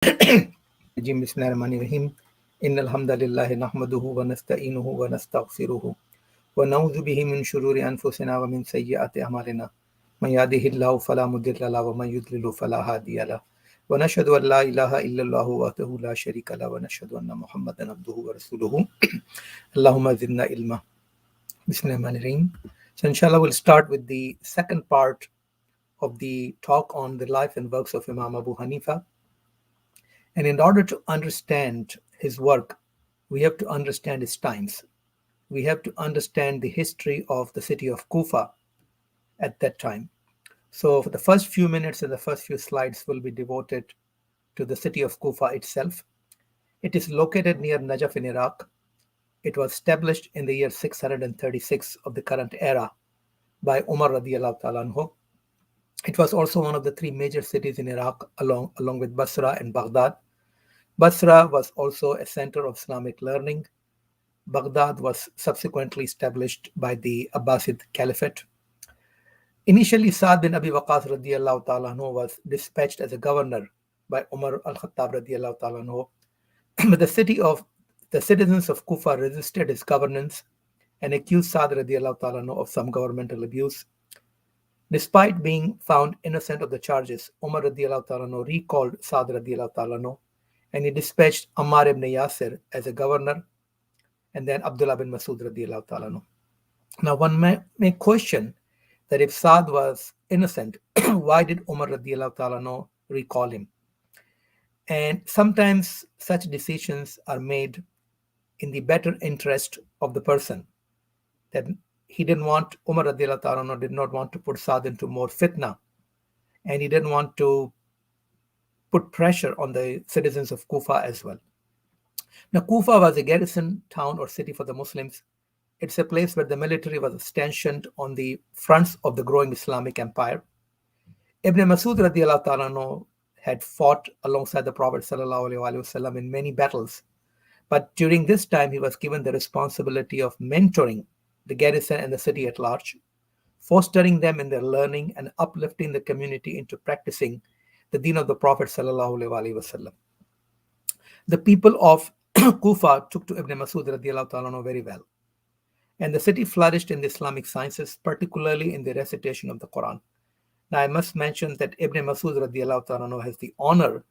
الرجيم بسم الله الرحمن الرحيم إن الحمد لله نحمده ونستعينه ونستغفره ونعوذ به من شرور أنفسنا ومن سيئات أعمالنا من يهده الله فلا مضل له ومن يضلل فلا هادي له ونشهد أن لا إله إلا الله وحده لا شريك له ونشهد أن محمدا عبده ورسوله اللهم زدنا علما بسم الله الرحمن الرحيم. So inshallah we'll start with the second part of the talk on the life and works of Imam Abu Hanifa. And in order to understand his work, we have to understand his times. We have to understand the history of the city of Kufa at that time. So, for the first few minutes and the first few slides will be devoted to the city of Kufa itself. It is located near Najaf in Iraq. It was established in the year 636 of the current era by Umar radiallahu ta'ala anhu. It was also one of the three major cities in Iraq, along with Basra and Baghdad. Basra was also a center of Islamic learning. Baghdad was subsequently established by the Abbasid Caliphate. Initially, Saad bin Abi Waqqas radiallahu ta'ala anhu was dispatched as a governor by Umar al-Khattab radiallahu ta'ala anhu. But the citizens of Kufa resisted his governance and accused Saad radiallahu ta'ala anhu of some governmental abuse. Despite being found innocent of the charges, Umar radiallahu ta'ala anhu recalled Saad radiallahu ta'ala anhu, and he dispatched Ammar ibn Yasir as a governor, and then Abdullah bin Masud radiallahu ta'ala anhu. Now, one may question that if Saad was innocent, why did Umar radiallahu ta'ala anhu recall him? And sometimes such decisions are made in the better interest of the person. That Umar radiallahu ta'ala anhu did not want to put Saad into more fitna, and he didn't want to put pressure on the citizens of Kufa as well. Now, Kufa was a garrison town or city for the Muslims. It's a place where the military was stationed on the fronts of the growing Islamic empire. Ibn Masud radiallahu ta'ala anhu had fought alongside the Prophet sallallahu alaihi wasallam in many battles. But during this time, he was given the responsibility of mentoring the garrison and the city at large, fostering them in their learning and uplifting the community into practicing the deen of the Prophet sallallahu alaihi wasallam. The people of Kufa took to Ibn Masud radiallahu ta'ala anhu very well. And the city flourished in the Islamic sciences, particularly in the recitation of the Quran. Now, I must mention that Ibn Masud radiallahu ta'ala anhu has the honor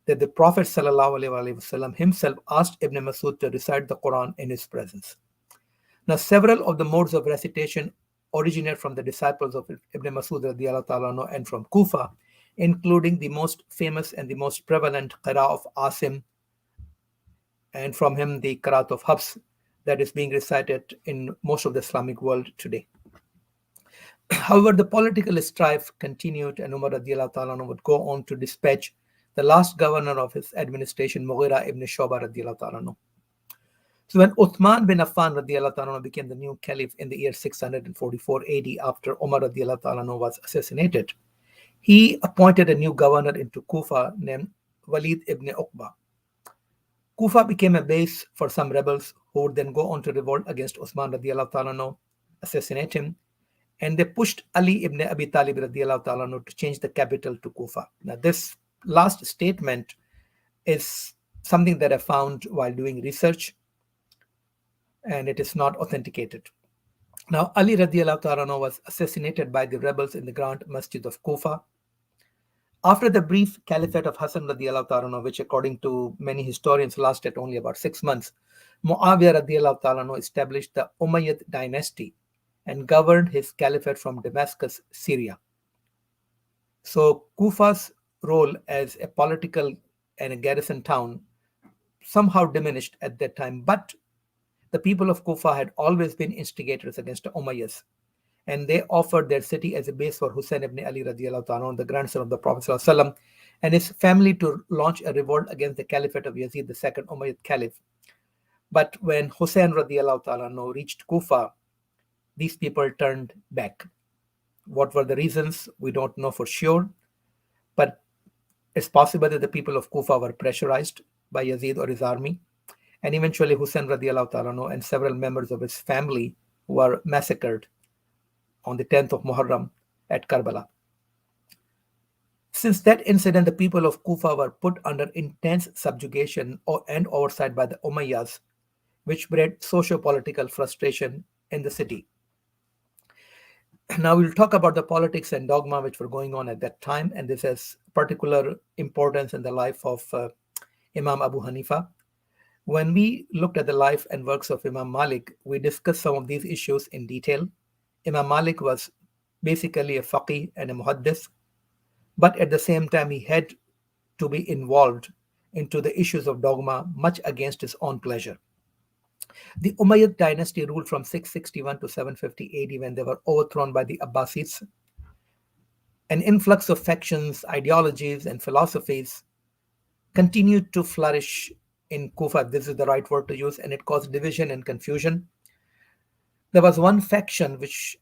that the Prophet sallallahu alaihi wasallam himself asked Ibn Masud to recite the Quran in his presence. Now, several of the modes of recitation originate from the disciples of Ibn Masud radiallahu ta'ala anhu and from Kufa, including the most famous and the most prevalent qira of Asim, and from him the qiraat of Hafs that is being recited in most of the Islamic world today. However, the political strife continued, and Umar radiallahu ta'ala anhu would go on to dispatch the last governor of his administration, Mughira ibn Shu'bah radiallahu ta'ala anhu. So when Uthman bin Affan radiallahu ta'ala anhu became the new caliph in the year 644 AD after Umar radiallahu ta'ala anhu was assassinated, he appointed a new governor into Kufa named Walid ibn Uqba. Kufa became a base for some rebels who would then go on to revolt against Uthman radiallahu ta'ala anhu, assassinate him, and they pushed Ali ibn Abi Talib radiallahu ta'ala anhu to change the capital to Kufa. Now, this last statement is something that I found while doing research, and it is not authenticated. Now, Ali radiallahu ta'ala anhu was assassinated by the rebels in the Grand Masjid of Kufa. After the brief caliphate of Hassan radiallahu ta'ala anhu, which according to many historians lasted only about 6 months, Muawiyah radiallahu ta'ala anhu established the Umayyad dynasty and governed his caliphate from Damascus, Syria. So Kufa's role as a political and a garrison town somehow diminished at that time, but the people of Kufa had always been instigators against the Umayyads, and they offered their city as a base for Hussein ibn Ali radiallahu ta'ala, the grandson of the Prophet sallallahu alaihi wasallam, and his family to launch a revolt against the caliphate of Yazid II Umayyad Caliph. But when Hussein radiallahu ta'ala reached Kufa, these people turned back. What were the reasons? We don't know for sure, but it's possible that the people of Kufa were pressurized by Yazid or his army, and eventually Hussein radiallahu ta'ala and several members of his family were massacred on the 10th of Muharram at Karbala. Since that incident, the people of Kufa were put under intense subjugation and oversight by the Umayyads, which bred socio-political frustration in the city. Now we'll talk about the politics and dogma which were going on at that time, and this has particular importance in the life of Imam Abu Hanifa. When we looked at the life and works of Imam Malik, we discussed some of these issues in detail. Imam Malik was basically a faqih and a muhaddis, but at the same time he had to be involved into the issues of dogma much against his own pleasure. The Umayyad dynasty ruled from 661 to 750 AD when they were overthrown by the Abbasids. An influx of factions, ideologies, and philosophies continued to flourish in Kufa. This is the right word to use, and it caused division and confusion. There was one faction which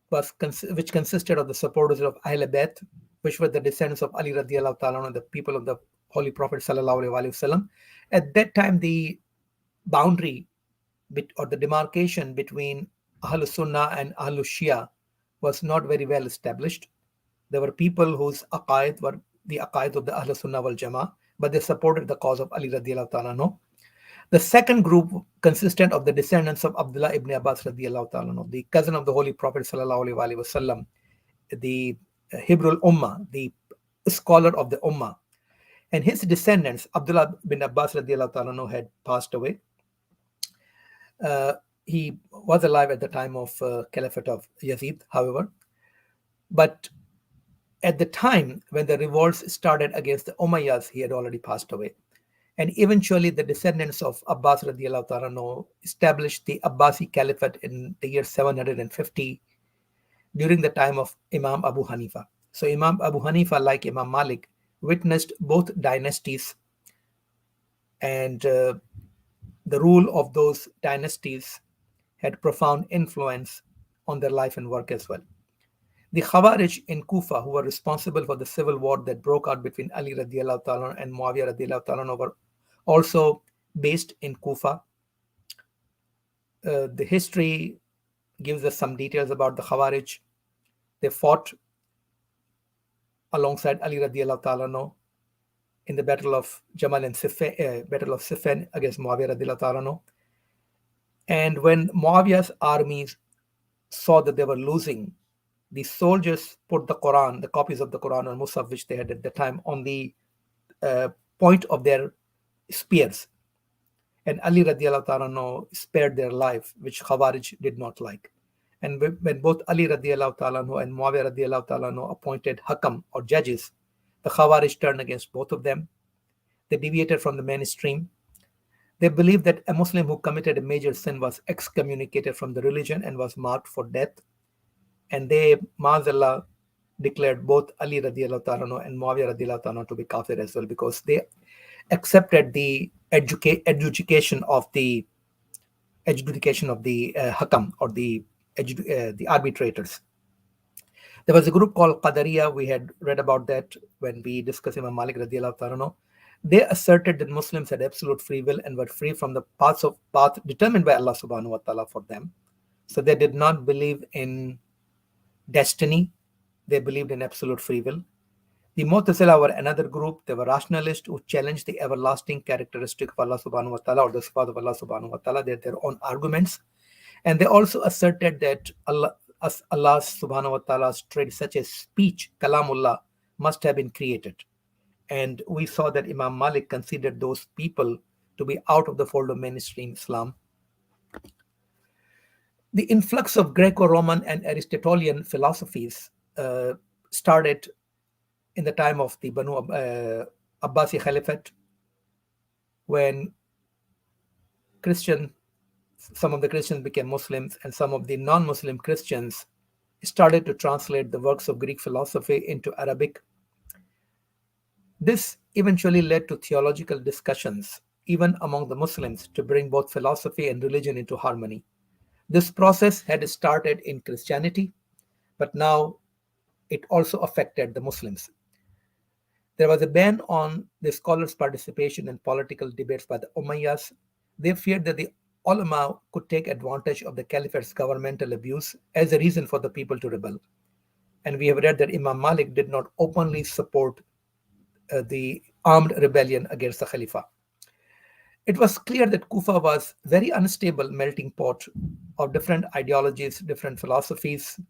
consisted of the supporters of Ahl Bayt, which were the descendants of Ali radiallahu ta'ala and the people of the Holy Prophet sallallahu alaihi wasallam. At that time, the boundary or the demarcation between Ahlus Sunnah and Ahlus Shia was not very well established. There were people whose aqaid were the aqaid of the Ahlus Sunnah wal Jama'ah, but they supported the cause of Ali radiallahu ta'ala. The second group consisted of the descendants of Abdullah ibn Abbas radiallahu ta'ala, the cousin of the Holy Prophet sallallahu alaihi wasallam, the Hibrul Ummah, the scholar of the Ummah. And his descendants, Abdullah bin Abbas radiallahu ta'ala, had passed away. He was alive at the time of Caliphate of Yazid, however. But at the time when the revolts started against the Umayyads, he had already passed away. And eventually the descendants of Abbas radiallahu ta'ala established the Abbasi Caliphate in the year 750 during the time of Imam Abu Hanifa. So Imam Abu Hanifa, like Imam Malik, witnessed both dynasties, and the rule of those dynasties had profound influence on their life and work as well. The Khawarij in Kufa, who were responsible for the civil war that broke out between Ali radiallahu ta'ala and Muawiyah radiallahu ta'ala, were also based in Kufa. The history gives us some details about the Khawarij. They fought alongside Ali radiallahu ta'ala in the Battle of Jamal and Battle of Siffin against Muawiyah radiallahu ta'ala. And when Muawiyah's armies saw that they were losing, the soldiers put the Quran, the copies of the Quran or Musaf, which they had at the time, on the point of their spears. And Ali radiallahu ta'ala spared their life, which Khawarij did not like. And when both Ali radiallahu ta'ala and Muawiyah radiallahu ta'ala appointed Hakam or judges, the Khawarij turned against both of them. They deviated from the mainstream. They believed that a Muslim who committed a major sin was excommunicated from the religion and was marked for death. And they, ma'azallah, declared both Ali radiallahu ta'ala and Muawiyah radiallahu ta'ala to be kafir as well, because they accepted the adjudication of the Hakam or the arbitrators. There was a group called Qadariya. We had read about that when we discussed Imam Malik radiallahu ta'ala. They asserted that Muslims had absolute free will and were free from the path determined by Allah subhanahu wa ta'ala for them. So they did not believe in destiny. They believed in absolute free will. The Mu'tazila were another group. They were rationalists who challenged the everlasting characteristic of Allah subhanahu wa ta'ala or the sifat of Allah subhanahu wa ta'ala. They had their own arguments. And they also asserted that Allah subhanahu wa ta'ala's trait, such as speech, kalamullah, must have been created. And we saw that Imam Malik considered those people to be out of the fold of mainstream Islam. The influx of Greco-Roman and Aristotelian philosophies started in the time of the Banu Abbasi Caliphate, when some of the Christians became Muslims, and some of the non-Muslim Christians started to translate the works of Greek philosophy into Arabic. This eventually led to theological discussions, even among the Muslims, to bring both philosophy and religion into harmony. This process had started in Christianity, but now it also affected the Muslims. There was a ban on the scholars' participation in political debates by the Umayyads. They feared that the ulama could take advantage of the caliphate's governmental abuse as a reason for the people to rebel. And we have read that Imam Malik did not openly support the armed rebellion against the Khalifa. It was clear that Kufa was a very unstable melting pot of different ideologies, different philosophies,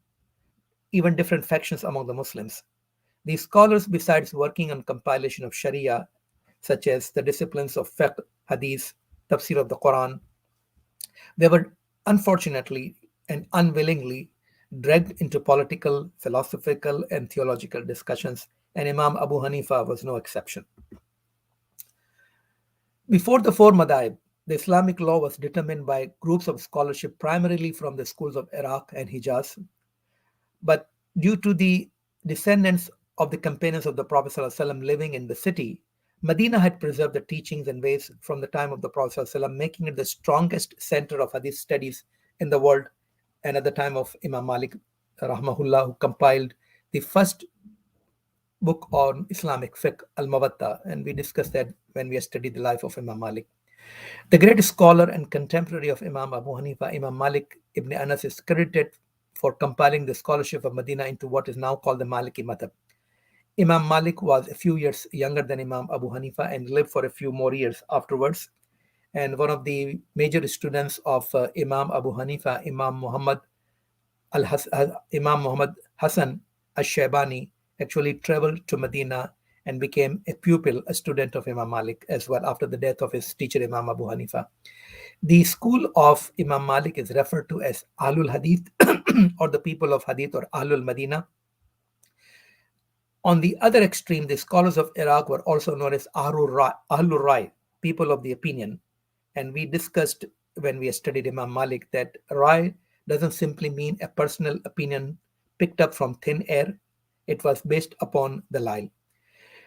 even different factions among the Muslims. These scholars, besides working on compilation of Sharia, such as the disciplines of fiqh, hadith, tafsir of the Quran, they were unfortunately and unwillingly dragged into political, philosophical, and theological discussions, and Imam Abu Hanifa was no exception. Before the four madhab, the Islamic law was determined by groups of scholarship primarily from the schools of Iraq and Hijaz, but due to the descendants of the companions of the Prophet ﷺ living in the city, Medina had preserved the teachings and ways from the time of the Prophet ﷺ, making it the strongest center of hadith studies in the world. And at the time of Imam Malik, rahmahullah, who compiled the first book on Islamic fiqh, Al-Muwatta, and we discussed that when we studied the life of Imam Malik. The great scholar and contemporary of Imam Abu Hanifa, Imam Malik ibn Anas, is credited for compiling the scholarship of Medina into what is now called the Maliki madhab. Imam Malik was a few years younger than Imam Abu Hanifa and lived for a few more years afterwards. And one of the major students of Imam Abu Hanifa, Imam Muhammad Hassan al-Shaybani, actually traveled to Medina and became a pupil, a student of Imam Malik as well after the death of his teacher Imam Abu Hanifa. The school of Imam Malik is referred to as Ahlul Hadith or the people of Hadith or Ahlul Medina. On the other extreme, the scholars of Iraq were also known as Ahlul Rai, people of the opinion. And we discussed when we studied Imam Malik that Rai doesn't simply mean a personal opinion picked up from thin air. It was based upon Dalil.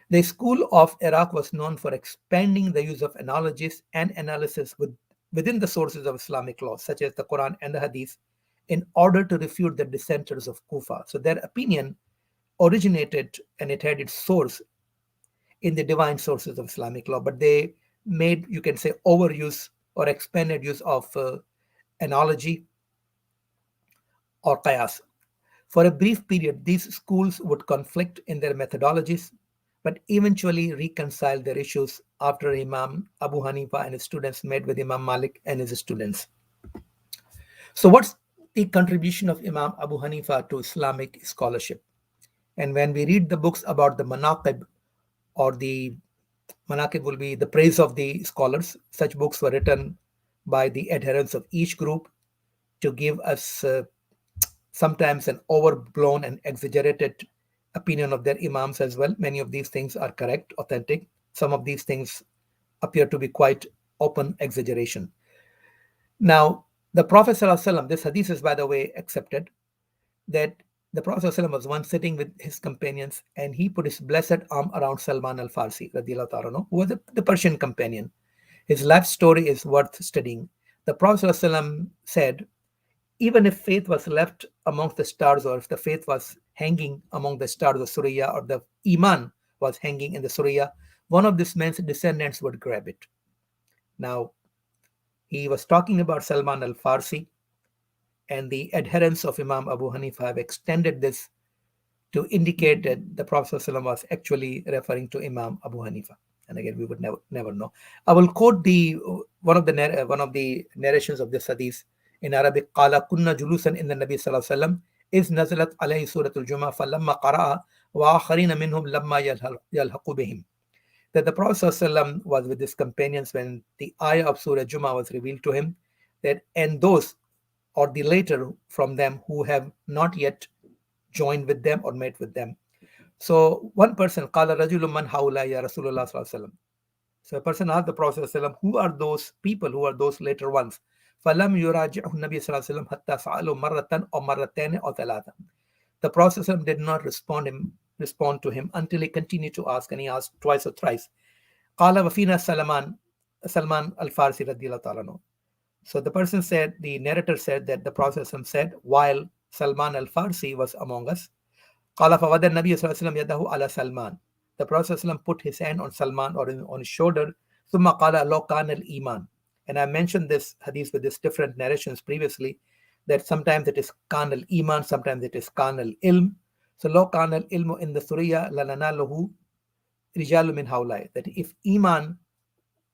The school of Iraq was known for expanding the use of analogies and analysis within the sources of Islamic law, such as the Quran and the Hadith, in order to refute the dissenters of Kufa. So their opinion originated and it had its source in the divine sources of Islamic law, but they made, you can say, overuse or expanded use of analogy or qiyas. For a brief period, these schools would conflict in their methodologies, but eventually reconcile their issues after Imam Abu Hanifa and his students met with Imam Malik and his students. So what's the contribution of Imam Abu Hanifa to Islamic scholarship? And when we read the books about the manaqib, or the manaqib will be the praise of the scholars, such books were written by the adherents of each group to give us sometimes an overblown and exaggerated opinion of their imams as well. Many of these things are correct, authentic. Some of these things appear to be quite open exaggeration. Now, the Prophet ﷺ, this hadith is by the way accepted, that the Prophet ﷺ was once sitting with his companions and he put his blessed arm around Salman al-Farsi, who was the Persian companion. His life story is worth studying. The Prophet ﷺ said, even if faith was left amongst the stars, or if the faith was hanging among the stars of Surya, or the Iman was hanging in the Surya, one of this man's descendants would grab it. Now, he was talking about Salman al-Farsi, and the adherents of Imam Abu Hanifa have extended this to indicate that the Prophet ﷺ was actually referring to Imam Abu Hanifa. And again, we would never know. I will quote one of the narrations of this hadith in Arabic. قال كنا جلوسا إن النبي صلى الله عليه وسلم إذ نزلت عليه سورة الجمعة فلما قرأ وآخرين منهم لما يلحق بهم. That the Prophet ﷺ was with his companions when the ayah of Surah Jummah was revealed to him, that and those or the later from them who have not yet joined with them or met with them. So one person, قال رجل من هؤلاء يا رسول الله صلى الله عليه وسلم. So a person asked the Prophet ﷺ, who are those people, who are those later ones? فلم يراجعه النبي صلى الله عليه وسلم حتى سأله مرة أو مرتين أو ثلاثة. The Prophet ﷺ did not respond to him until he continued to ask, and he asked twice or thrice. قال وفينا Salman al-Farsi رضي الله تعالى عنه. So the person said, the narrator said that the Prophet ﷺ said, while Salman al-Farsi was among us, قال فوضع النبي صلى الله عليه وسلم يده على سلمان. The Prophet ﷺ put his hand on Salman, or on his shoulder. ثم قال لو كان الإيمان. And I mentioned this hadith with these different narrations previously, that sometimes it is kan al-iman, sometimes it is kan al-ilm. So law kana ilmu in the Surya lananalahu rijalu min haulai, that if iman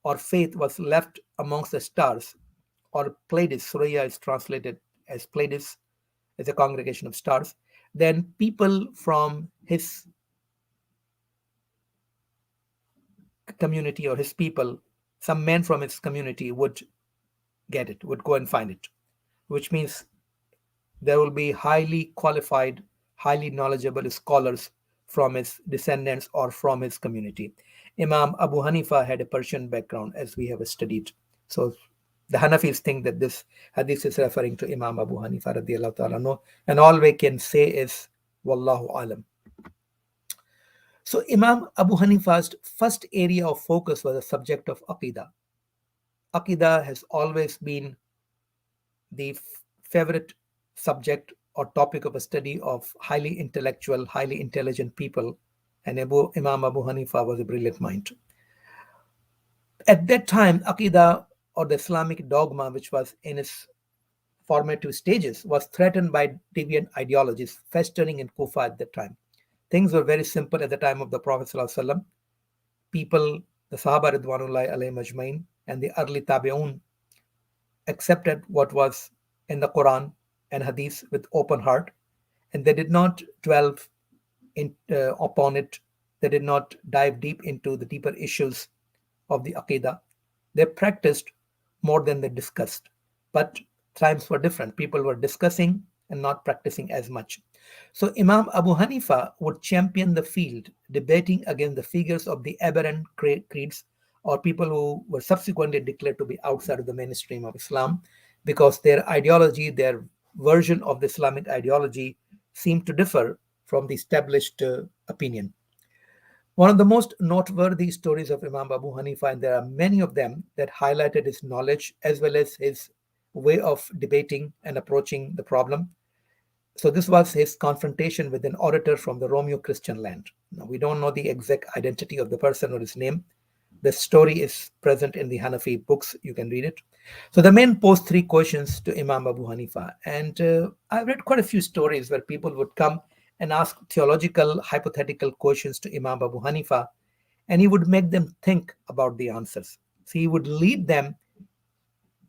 or faith was left amongst the stars, or Pleiades, Surya is translated as Pleiades, as a congregation of stars, then people from his community or his people, some men from his community would get it, would go and find it, which means there will be highly qualified, highly knowledgeable scholars from his descendants or from his community. Imam Abu Hanifa had a Persian background, as we have studied. So the Hanafis think that this hadith is referring to Imam Abu Hanifa radiallahu ta'ala. No, and all we can say is Wallahu alam. So Imam Abu Hanifa's first area of focus was the subject of Aqidah. Aqidah has always been the favorite subject or topic of a study of highly intellectual, highly intelligent people, and Imam Abu Hanifa was a brilliant mind. At that time, Aqidah, or the Islamic dogma, which was in its formative stages, was threatened by deviant ideologies festering in Kufa at that time. Things were very simple at the time of the Prophet ﷺ. People, the Sahaba Ridwanullahi alayhim ajmain, and the early Tabi'un accepted what was in the Quran and Hadith with open heart, and they did not dwell upon it. They did not dive deep into the deeper issues of the Aqidah. They practiced more than they discussed. But times were different. People were discussing and not practicing as much. So Imam Abu Hanifa would champion the field, debating against the figures of the aberrant creeds, or people who were subsequently declared to be outside of the mainstream of Islam, because their ideology, their version of the Islamic ideology, seemed to differ from the established opinion. One of the most noteworthy stories of Imam Abu Hanifa, and there are many of them, that highlighted his knowledge as well as his way of debating and approaching the problem. So this was his confrontation with an orator from the Romeo Christian land. Now, we don't know the exact identity of the person or his name. The story is present in the Hanafi books. You can read it. So the man posed 3 questions to Imam Abu Hanifa. And I've read quite a few stories where people would come and ask theological, hypothetical questions to Imam Abu Hanifa, and he would make them think about the answers. So he would lead them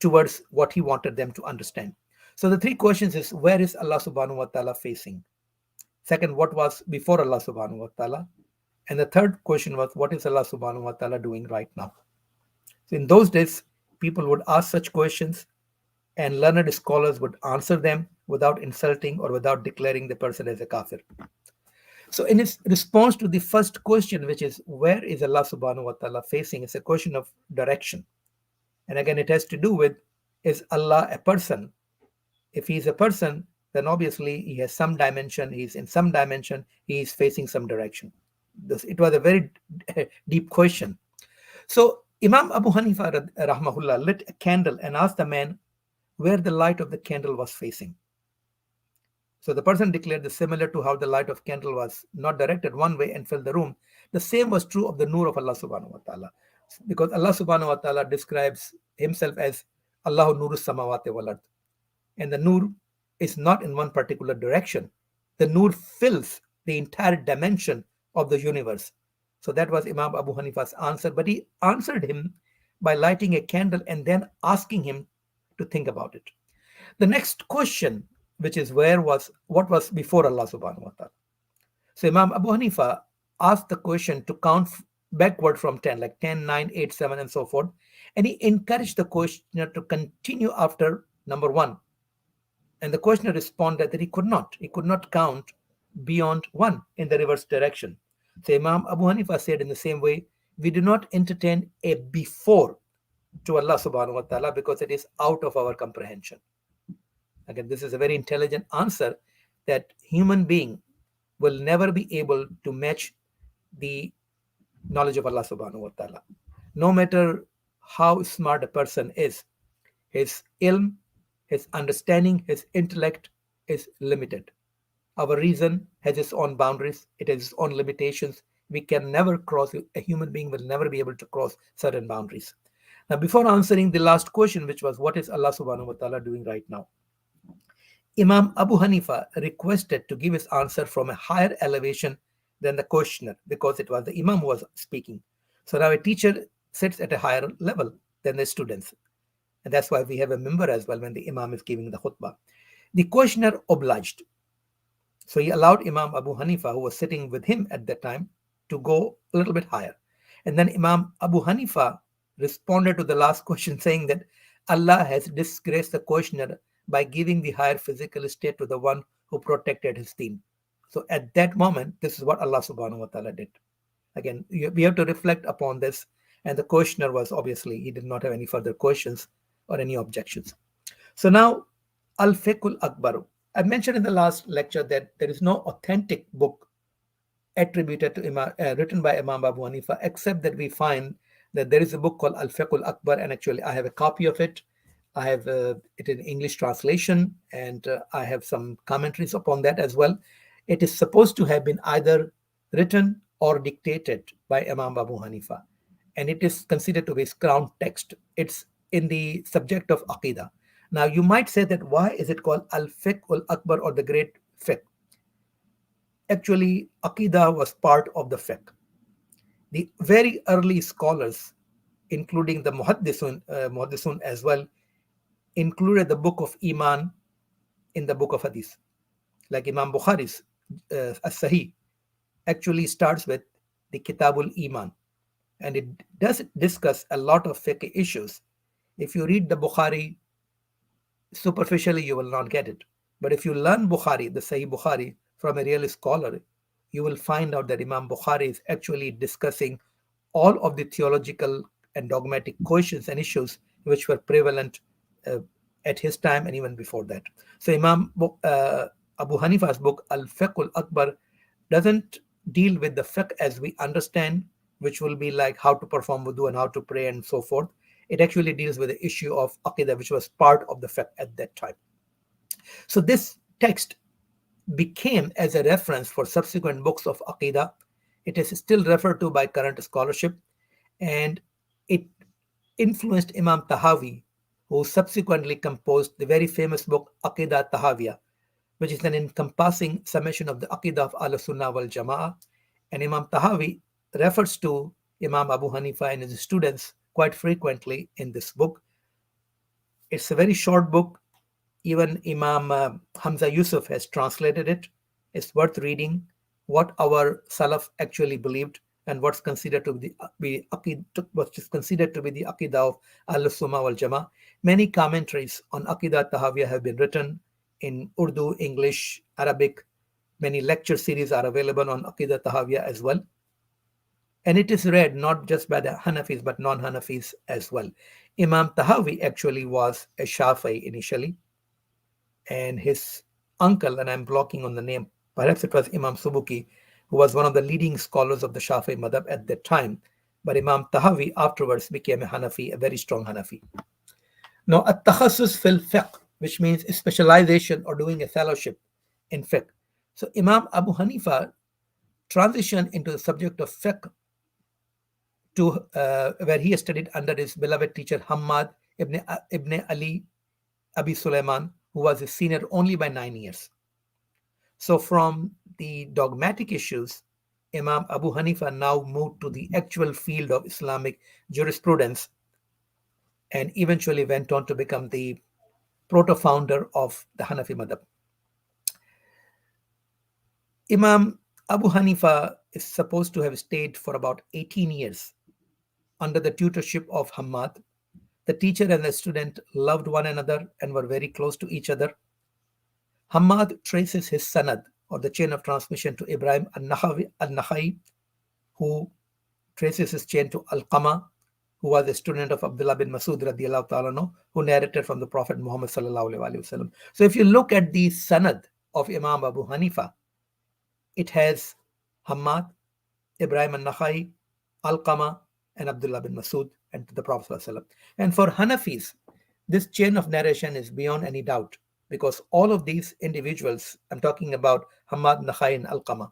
towards what he wanted them to understand. So the 3 questions is, where is Allah subhanahu wa ta'ala facing? Second, what was before Allah subhanahu wa ta'ala? And the third question was, what is Allah subhanahu wa ta'ala doing right now? So in those days, people would ask such questions, and learned scholars would answer them without insulting or without declaring the person as a kafir. So in his response to the first question, which is, where is Allah subhanahu wa ta'ala facing? It's a question of direction. And again, it has to do with, is Allah a person? If he is a person, then obviously he has some dimension, he's in some dimension, he is facing some direction. It was a very deep question. So Imam Abu Hanifa rahmahullah lit a candle and asked the man where the light of the candle was facing. So the person declared that similar to how the light of candle was not directed one way and filled the room, the same was true of the nur of Allah subhanahu wa ta'ala. Because Allah subhanahu wa ta'ala describes himself as Allahu nurus samawati wal ard. And the nur is not in one particular direction. The nur fills the entire dimension of the universe. So that was Imam Abu Hanifa's answer. But he answered him by lighting a candle and then asking him to think about it. The next question, which is what was before Allah subhanahu wa ta'ala. So Imam Abu Hanifa asked the question to count backward from 10, like 10, 9, 8, 7, and so forth. And he encouraged the questioner to continue after number 1. And the questioner responded that he could not count beyond 1 in the reverse direction. So Imam Abu Hanifa said in the same way, we do not entertain a before to Allah subhanahu wa ta'ala because it is out of our comprehension. Again, this is a very intelligent answer, that human being will never be able to match the knowledge of Allah subhanahu wa ta'ala. No matter how smart a person is, his ilm, his understanding, his intellect is limited. Our reason has its own boundaries, it has its own limitations. We can never cross, a human being will never be able to cross certain boundaries. Now, before answering the last question, which was, what is Allah subhanahu wa ta'ala doing right now? Imam Abu Hanifa requested to give his answer from a higher elevation than the questioner because it was the Imam who was speaking. So now a teacher sits at a higher level than the students. And that's why we have a member as well when the Imam is giving the khutbah. The questioner obliged. So he allowed Imam Abu Hanifa, who was sitting with him at that time, to go a little bit higher. And then Imam Abu Hanifa responded to the last question saying that Allah has disgraced the questioner by giving the higher physical state to the one who protected his deen. So at that moment, this is what Allah subhanahu wa ta'ala did. Again, we have to reflect upon this. And the questioner was obviously, he did not have any further questions or any objections. So now, Al Fiqhul Akbar. I mentioned in the last lecture that there is no authentic book attributed to Imam, written by Imam Abu Hanifa, except that we find that there is a book called Al Fiqhul Akbar, and actually I have a copy of it. I have it in English translation, and I have some commentaries upon that as well. It is supposed to have been either written or dictated by Imam Abu Hanifa, and it is considered to be his crown text. It's in the subject of Aqidah. Now, you might say that why is it called Al Fiqh al Akbar or the Great Fiqh? Actually, Aqidah was part of the fiqh. The very early scholars, including the Muhaddisun as well, included the book of Iman in the book of Hadith. Like Imam Bukhari's As-Sahih actually starts with the Kitabul Iman, and it does discuss a lot of fiqh issues. If you read the Bukhari superficially, you will not get it. But if you learn Bukhari, the Sahih Bukhari, from a real scholar, you will find out that Imam Bukhari is actually discussing all of the theological and dogmatic questions and issues which were prevalent uh, at his time and even before that. So Imam Abu Hanifa's book Al-Fiqh al-Akbar doesn't deal with the fiqh as we understand, which will be like how to perform wudu and how to pray and so forth. It actually deals with the issue of Aqidah, which was part of the fiqh at that time. So this text became as a reference for subsequent books of Aqidah. It is still referred to by current scholarship, and it influenced Imam Tahawi, who subsequently composed the very famous book Aqidah Tahawiyah, which is an encompassing summation of the Aqidah of Al-Sunnah wal Jama'ah. And Imam Tahawi refers to Imam Abu Hanifa and his students quite frequently in this book. It's a very short book. Even Imam Hamza Yusuf has translated it. It's worth reading what our Salaf actually believed and what's considered to be what's considered to be the Aqidah of Al-Sunnah wal Jama'ah. Many commentaries on Aqidah Tahawiyah have been written in Urdu, English, Arabic. Many lecture series are available on Aqidah Tahawiyah as well. And it is read not just by the Hanafis but non-Hanafis as well. Imam Tahawi actually was a Shafi'i initially, and his uncle, and I'm blocking on the name, perhaps it was Imam Subuki, who was one of the leading scholars of the Shafi'i madhab at that time. But Imam Tahawi afterwards became a Hanafi, a very strong Hanafi. Now, at-takhasus fil fiqh, which means specialization or doing a fellowship in fiqh. So Imam Abu Hanifa transitioned into the subject of fiqh to where he studied under his beloved teacher Hammad ibn Ali Abi Sulaiman, who was his senior only by 9 years. So from the dogmatic issues, Imam Abu Hanifa now moved to the actual field of Islamic jurisprudence and eventually went on to become the proto-founder of the Hanafi madhab. Imam Abu Hanifa is supposed to have stayed for about 18 years under the tutorship of Hammad. The teacher and the student loved one another and were very close to each other. Hammad traces his sanad, or the chain of transmission, to Ibrahim al-Nakhai, who traces his chain to Al-Qama, who was a student of Abdullah bin Masud radiallahu ta'ala, who narrated from the Prophet Muhammad sallallahu alaihi wasallam. So if you look at the sanad of Imam Abu Hanifa, it has Hammad, Ibrahim al-Nakhai, Al-Qama, and Abdullah bin Masud, and to the Prophet sallallahu alaihi wasallam. And for Hanafis, this chain of narration is beyond any doubt, because all of these individuals, I'm talking about Hammad, Nakhai, and Al-Qama.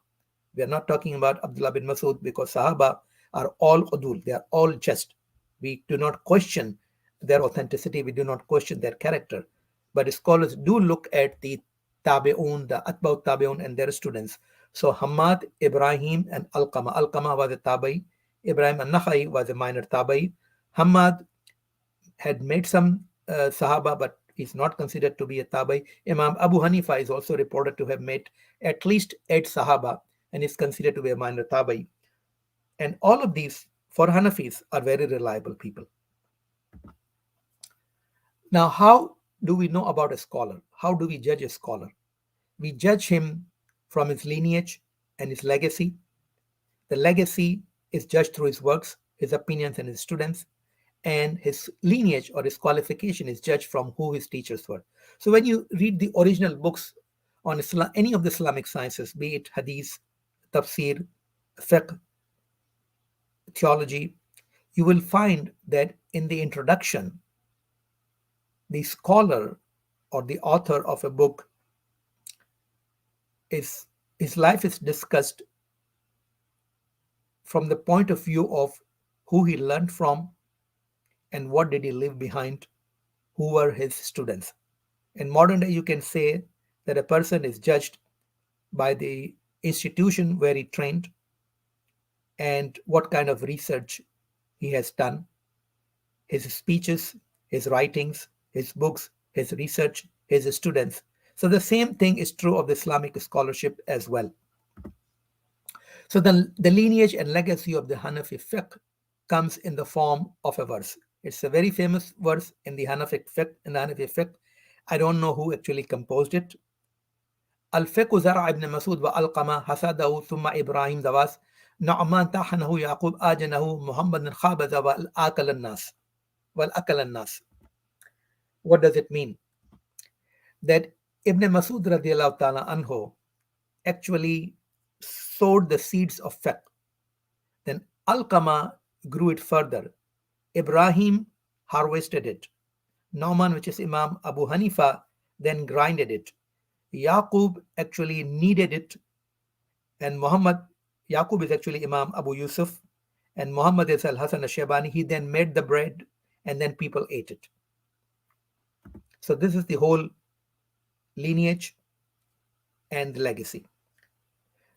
We are not talking about Abdullah bin Masud, because Sahaba are all udul, they are all just. We do not question their authenticity, we do not question their character. But scholars do look at the Tabi'un, the Atba'ut Tabi'un and their students. So Hamad, Ibrahim, and Alqama. Alqama was a Tabi. Ibrahim al-Nakhai was a minor Tabi. Hamad had made some Sahaba, but is not considered to be a Tabi. Imam Abu Hanifa is also reported to have made at least 8 Sahaba and is considered to be a minor Tabi. And all of these, for Hanafis, are very reliable people. Now, how do we know about a scholar? How do we judge a scholar? We judge him from his lineage and his legacy. The legacy is judged through his works, his opinions, and his students, and his lineage or his qualification is judged from who his teachers were. So when you read the original books on Islam, any of the Islamic sciences, be it hadith, tafsir, fiqh, theology, you will find that in the introduction, the scholar or the author of a book is his life is discussed from the point of view of who he learned from and what did he leave behind, who were his students. In modern day, you can say that a person is judged by the institution where he trained and what kind of research he has done, his speeches, his writings, his books, his research, his students. So the same thing is true of the Islamic scholarship as well. So the lineage and legacy of the Hanafi fiqh comes in the form of a verse. It's a very famous verse in the Hanafi fiqh. I don't know who actually composed it. الفقه زرع ابن مسعود وألقمة حسده ثم إبراهيم دواس نعمان طحنه يعقوب آجنه محمد خابز والأكل الناس. What does it mean? That Ibn Masud radiallahu ta'ala anhu actually sowed the seeds of fiqh. Then Alqama grew it further. Ibrahim harvested it. Nauman, which is Imam Abu Hanifa, then grinded it. Yaqub actually kneaded it. And Yaqub is actually Imam Abu Yusuf. And Muhammad is Al-Hasan al-Shaybani. He then made the bread and then people ate it. So this is the whole lineage and the legacy.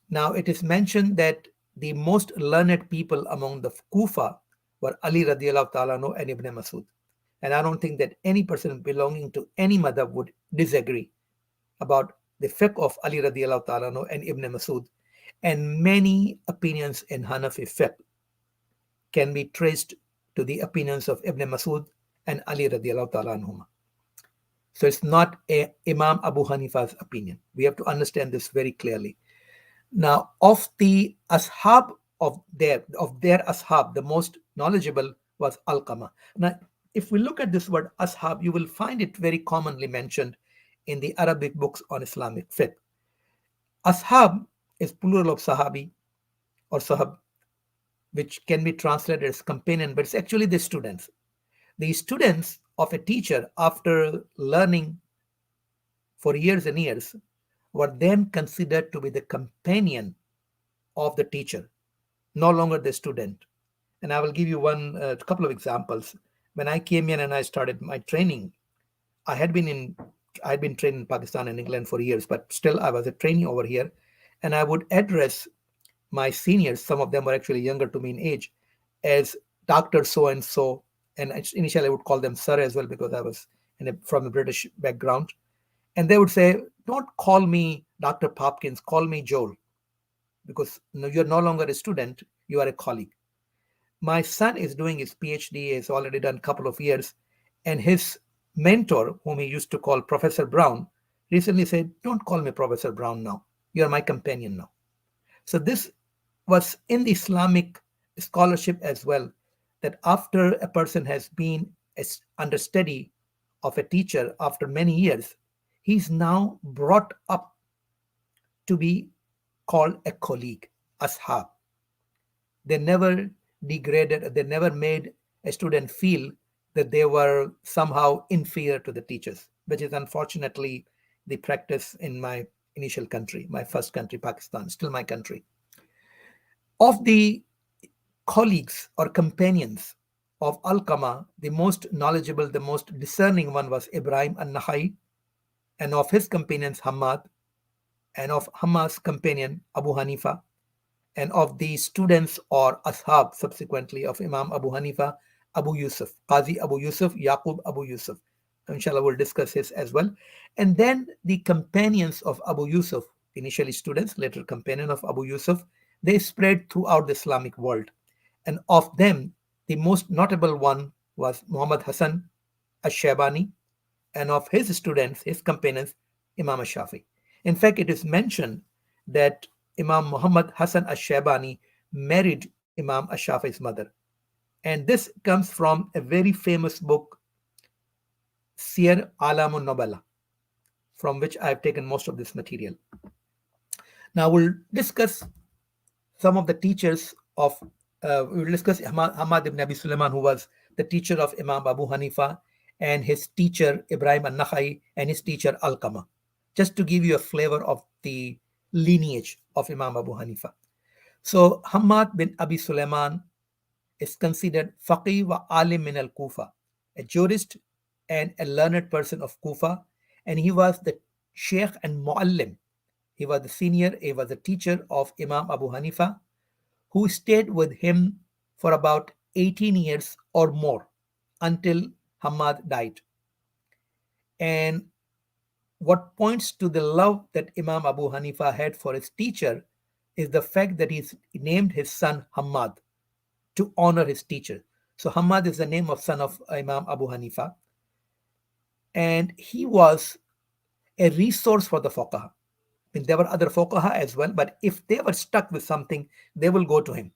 Now it is mentioned that the most learned people among the Kufa were Ali radiallahu ta'ala anhu and Ibn Masud. And I don't think that any person belonging to any madhab would disagree about the fiqh of Ali radiallahu ta'ala anhu and Ibn Masud. And many opinions in Hanafi fiqh can be traced to the opinions of Ibn Masud and Ali radiallahu ta'ala anhuma. So it's not Imam Abu Hanifa's opinion. We have to understand this very clearly. Now, of the ashab of their ashab, the most knowledgeable was Alqama. Now, if we look at this word ashab, you will find it very commonly mentioned in the Arabic books on Islamic fiqh. Ashab is plural of sahabi or sahab, which can be translated as companion, but it's actually the students. The students of a teacher, after learning for years and years, were then considered to be the companion of the teacher, no longer the student. And I will give you a couple of examples. When I came here and I started my training, I had been trained in Pakistan and England for years, but still I was a trainee over here, and I would address my seniors, some of them were actually younger to me in age, as Dr. So-and-so, and initially I would call them sir as well because I was from a British background. And they would say, don't call me Dr. Popkins, call me Joel, because you're no longer a student, you are a colleague. My son is doing his PhD, he's already done a couple of years, and his mentor, whom he used to call Professor Brown, recently said, don't call me Professor Brown now, you're my companion now. So this was in the Islamic scholarship as well, that after a person has been under study of a teacher after many years, he's now brought up to be called a colleague, ashab. They never degraded, they never made a student feel that they were somehow inferior to the teachers, which is unfortunately the practice in my initial country, my first country, Pakistan, still my country. Of the colleagues or companions of Alqama, the most knowledgeable, the most discerning one was Ibrahim al-Nakhai. and of his companions Hamad, and of Hammad's companion Abu Hanifa, and of the students or ashab subsequently of Imam Abu Hanifa, Abu Yusuf, Qazi Abu Yusuf, Yaqub Abu Yusuf. Inshallah, we'll discuss his as well. And then the companions of Abu Yusuf, initially students, later companion of Abu Yusuf, they spread throughout the Islamic world. And of them, the most notable one was Muhammad Hassan al-Shaybani, and of his students, his companions, Imam al-Shafi. In fact, it is mentioned that Imam Muhammad Hassan al-Shaybani married Imam al-Shafi's mother. And this comes from a very famous book, Siyar Alamun Nubala, from which I've taken most of this material. Now we'll discuss some of the teachers of, we will discuss Hamad ibn Abi Sulaiman, who was the teacher of Imam Abu Hanifa, and his teacher Ibrahim al-Nakhai, and his teacher Al-Qama, just to give you a flavor of the lineage of Imam Abu Hanifa. So Hamad bin Abi Sulaiman is considered faqih wa alim min al-Kufa, a jurist and a learned person of Kufa, and he was the sheikh and muallim. He was the senior, he was the teacher of Imam Abu Hanifa, who stayed with him for about 18 years or more until Hamad died. And what points to the love that Imam Abu Hanifa had for his teacher is the fact that he named his son Hamad to honor his teacher. So Hamad is the name of son of Imam Abu Hanifa. And he was a resource for the fuqaha. I mean, there were other fuqaha as well, but if they were stuck with something, they will go to him.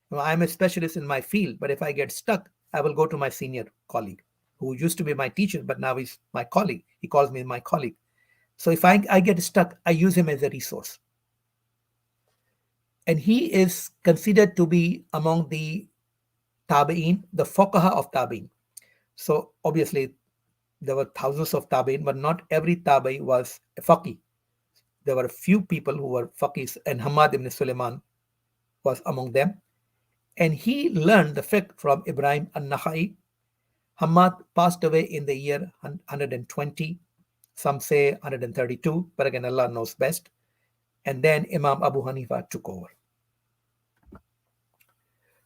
I'm a specialist in my field, but if I get stuck, I will go to my senior colleague, who used to be my teacher, but now he's my colleague. He calls me my colleague. So if I get stuck, I use him as a resource. And he is considered to be among the tabi'in, the fuqaha of tabi'in. So obviously, there were thousands of tabi'in, but not every tabi'i was a faqih. There were a few people who were faqihs, and Hamad ibn Sulaiman was among them. And he learned the fiqh from Ibrahim al-Nakhai. Hamad passed away in the year 120. Some say 132, but again, Allah knows best. And then Imam Abu Hanifa took over.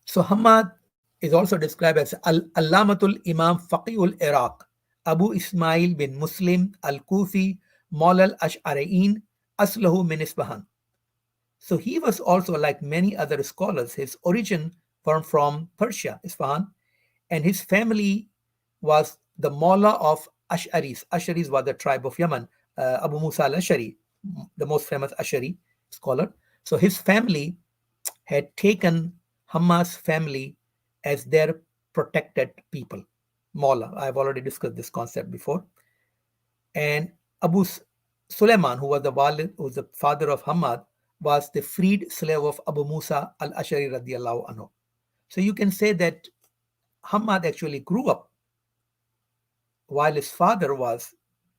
So Hamad is also described as Allamatul Imam Faqihul Iraq, Abu Ismail bin Muslim al-Kufi, Maul al-Ash'ari'in, Aslahu min Isfahan. So he was also, like many other scholars, his origin from Persia, Isfahan, and his family was the Mawla of Ash'aris. Ash'aris was the tribe of Yemen. Abu Musa al-Ash'ari, the most famous Ash'ari scholar. So his family had taken Hammad's family as their protected people. Mawla, I've already discussed this concept before. And Abu Sulaiman, who was the father of Hammad, was the freed slave of Abu Musa al-Ash'ari radiallahu anhu. So you can say that Hammad actually grew up while his father was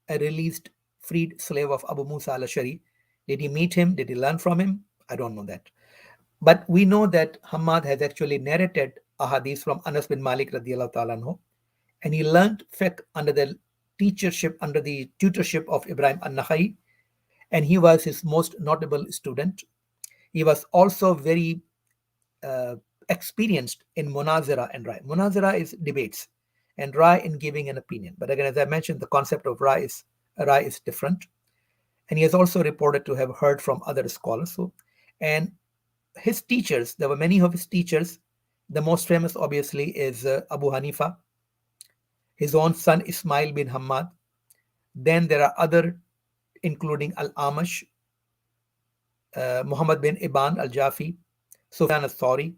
a released freed slave of Abu Musa al-Ash'ari. Did he meet him? Did he learn from him? I don't know that. But we know that Hammad has actually narrated ahadith from Anas bin Malik radiallahu ta'ala anhu, and he learned fiqh under the tutorship of Ibrahim al-Nakhai, and he was his most notable student. He was also very experienced in munazara and rai. Munazara is debates, and rai in giving an opinion. But again, as I mentioned, the concept of rai is different. And he is also reported to have heard from other scholars. And his teachers, there were many of his teachers. The most famous, obviously, is Abu Hanifa, his own son Ismail bin Hammad. Then there are other, including Al-Amash, Muhammad bin Ibn al-Jafi, Sufyan al-Thawri,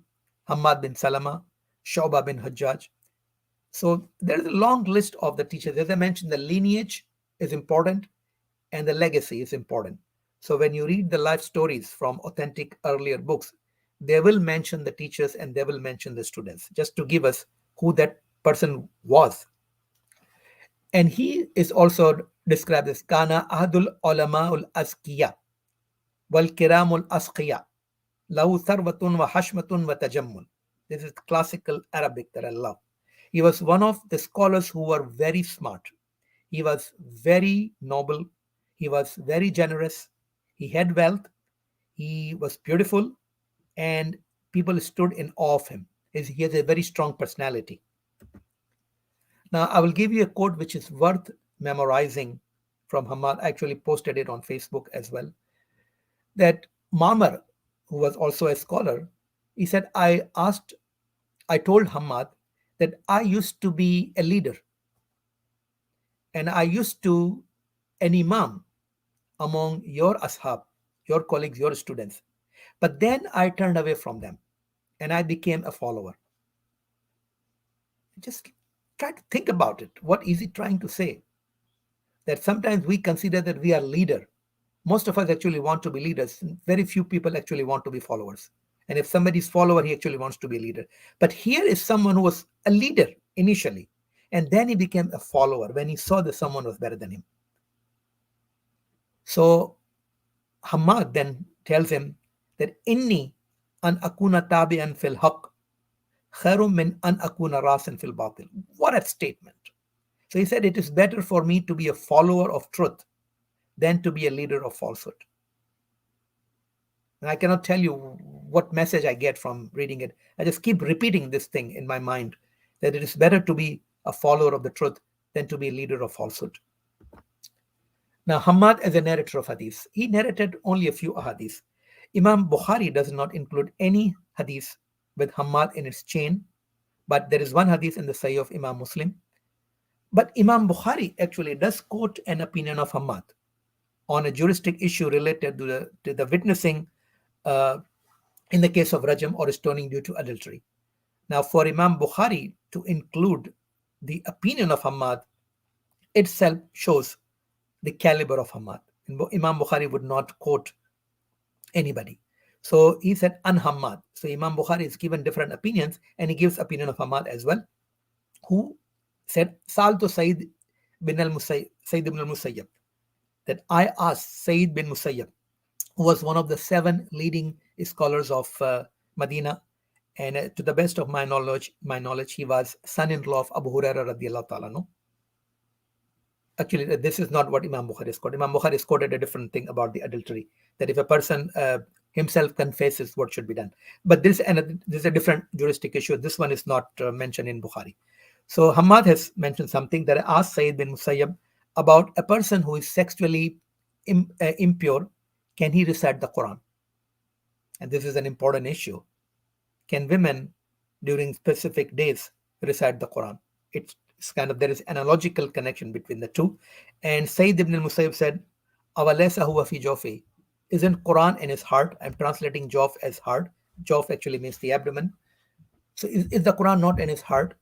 Hammad bin Salama, Shu'bah bin Hajjaj. So there is a long list of the teachers. As I mentioned, the lineage is important and the legacy is important. So when you read the life stories from authentic earlier books, they will mention the teachers and they will mention the students, just to give us who that person was. And he is also described as Kana Ahadul Ulama'ul Azkiya wal Kiramul Asqiya Lahu Tharwatun wa Hashmatun wa Tajammul. This is classical Arabic that I love. He was one of the scholars who were very smart. He was very noble. He was very generous. He had wealth. He was beautiful, and people stood in awe of him. He has a very strong personality. Now, I will give you a quote which is worth memorizing from Hamad. I actually posted it on Facebook as well. That Mamar, who was also a scholar, he said, I told Hamad that I used to be a leader and I used to an Imam among your ashab, your colleagues, your students. But then I turned away from them and I became a follower. Just try to think about it. What is he trying to say? That sometimes we consider that we are leader. Most of us actually want to be leaders. Very few people actually want to be followers. And if somebody's follower, he actually wants to be a leader. But here is someone who was a leader initially, and then he became a follower when he saw that someone was better than him. So Hamad then tells him that inni an akuna tabi'an fil haqq khairum min an akuna rasan fil batil. What a statement. So he said, it is better for me to be a follower of truth than to be a leader of falsehood. And I cannot tell you what message I get from reading it. I just keep repeating this thing in my mind, that it is better to be a follower of the truth than to be a leader of falsehood. Now, Hamad, as a narrator of hadith, he narrated only a few hadiths. Imam Bukhari does not include any hadith with Hamad in its chain, but there is one hadith in the Sahih of Imam Muslim. But Imam Bukhari actually does quote an opinion of Hamad on a juristic issue related to the witnessing in the case of Rajam or stoning due to adultery. Now, for Imam Bukhari to include the opinion of Hamad itself shows the caliber of Hamad. Imam Bukhari would not quote anybody. So he said an Hamad. So Imam Bukhari is given different opinions, and he gives opinion of Hamad as well, who said Sal to Sayyid ibn al-Musayyab, that I asked Sayyid bin Musayyab, who was one of the 7 leading scholars of Medina, and to the best of my knowledge, he was son-in-law of Abu Hurairah radiallahu ta'ala. No? Actually, this is not what Imam Bukhari is quoted. Imam Bukhari is quoted a different thing about the adultery, that if a person himself confesses, what should be done. But this is a different juristic issue. This one is not mentioned in Bukhari. So Hamad has mentioned something that I asked Sayyid bin Musayyab about a person who is sexually impure. Can he recite the Quran? And this is an important issue. Can women during specific days recite the Quran? It's kind of, there is analogical connection between the two. And Sayyid ibn al-Musayyib said, Awalaysa huwa fi jawfi. Isn't Quran in his heart? I'm translating jawf as heart. Jawf actually means the abdomen. So is the Quran not in his heart?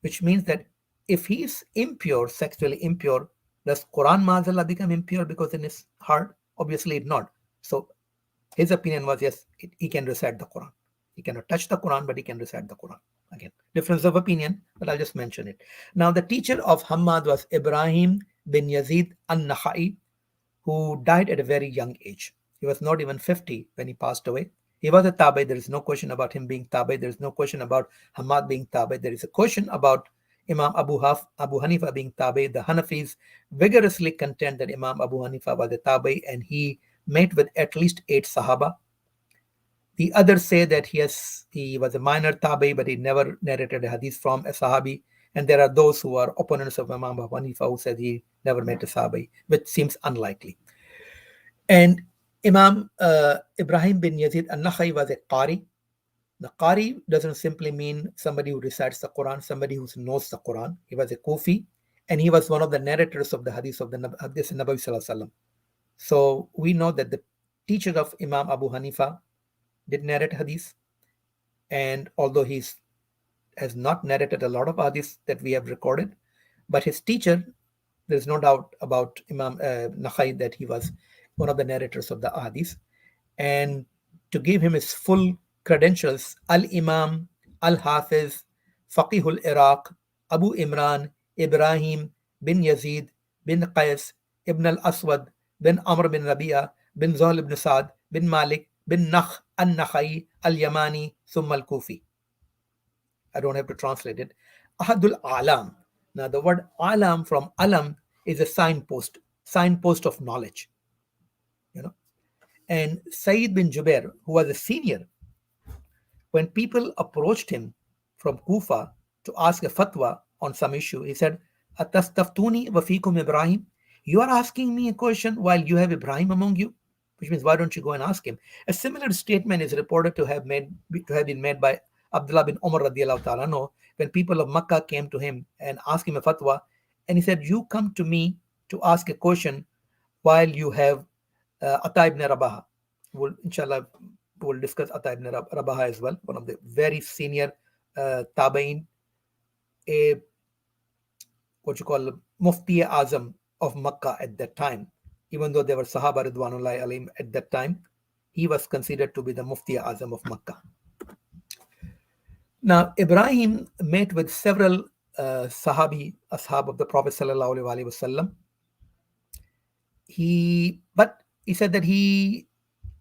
Which means that if he is impure, sexually impure, does Quran ma'azallah become impure because in his heart? Obviously not. So his opinion was, yes, he can recite the Quran. He cannot touch the Quran, but he can recite the Quran. Again, difference of opinion, but I'll just mention it. Now, the teacher of Hamad was Ibrahim bin Yazid an-Nakhai, who died at a very young age. He was not even 50 when he passed away. He was a tabi. There is no question about him being tabi. There is no question about Hamad being tabi. There is a question about Imam Abu Hanifa being tabi. The Hanafis vigorously contend that Imam Abu Hanifa was a tabi, and he met with at least 8 Sahaba. The others say that he was a minor tabi, but he never narrated a hadith from a Sahabi. And there are those who are opponents of Imam Abu Hanifa who said he never met a Sahabi, which seems unlikely. And Imam Ibrahim bin Yazid al-Nakhai was a Qari. The Qari doesn't simply mean somebody who recites the Quran, somebody who knows the Quran. He was a Kufi, and he was one of the narrators of the hadith of the Nabi Sallallahu Alaihi Wasallam. So we know that the teacher of Imam Abu Hanifa did narrate hadith, and although he has not narrated a lot of hadith that we have recorded, but his teacher, there's no doubt about Imam Nakhai that he was one of the narrators of the hadith. And to give him his full credentials, Al-Imam, Al-Hafiz, Faqihul Iraq, Abu Imran, Ibrahim bin Yazid bin Qais, Ibn al-Aswad bin Amr bin Rabi'a bin Zuhl ibn Sa'd bin Malik bin Nakh al-Nakhai al-Yamani thumma al-Kufi. I don't have to translate it. Ahadul Alam. Now the word Alam from Alam is a signpost of knowledge. You know, and Sayyid bin Jubair, who was a senior, when people approached him from Kufa to ask a fatwa on some issue, he said, Atastaftuni wa fikum Ibrahim? You are asking me a question while you have Ibrahim among you? Which means, why don't you go and ask him? A similar statement is reported to have been made by Abdullah bin Umar radiallahu ta'ala anhu, when people of Makkah came to him and asked him a fatwa, and he said, you come to me to ask a question while you have Ata ibn Rabaha. Inshallah, we'll discuss Ata ibn Rabaha as well, one of the very senior Tabain, a what you call Mufti Azam of Makkah at that time. Even though they were Sahaba Ridwanullahi alayhim at that time, he was considered to be the Mufti Azam of Makkah. Now, Ibrahim met with several ashab of the Prophet sallallahu alaihi wasallam. But he said that he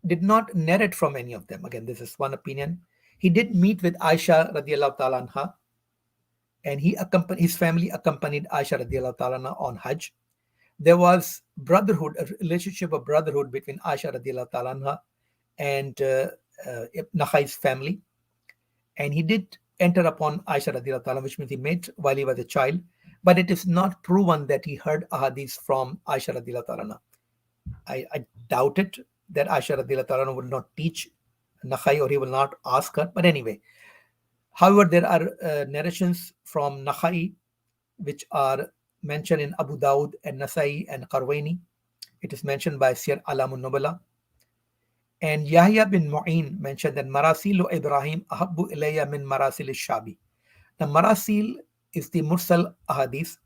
did not narrate from any of them. Again, this is one opinion. He did meet with Aisha radiallahu ta'ala anha, and his family accompanied Aisha radiallahu ta'ala anha on Hajj. There was brotherhood, a relationship of brotherhood between Aisha radiallahu ta'ala anha and Nakhai's family. And he did enter upon Aisha radiallahu ta'ala, which means he met while he was a child. But it is not proven that he heard ahadith from Aisha radiallahu ta'ala. I doubt it that Aisha radiallahu ta'ala will not teach Nakhai, or he will not ask her. But anyway, however, there are narrations from Nakhai which are mentioned in Abu Dawud and Nasai and Qarwaini. It is mentioned by Sir Alamun Nubala. And Yahya bin Mu'in mentioned that Marasilu Ibrahim ahabbu ilayya min Marasil Shabi. Now, Marasil is the Mursal ahadith.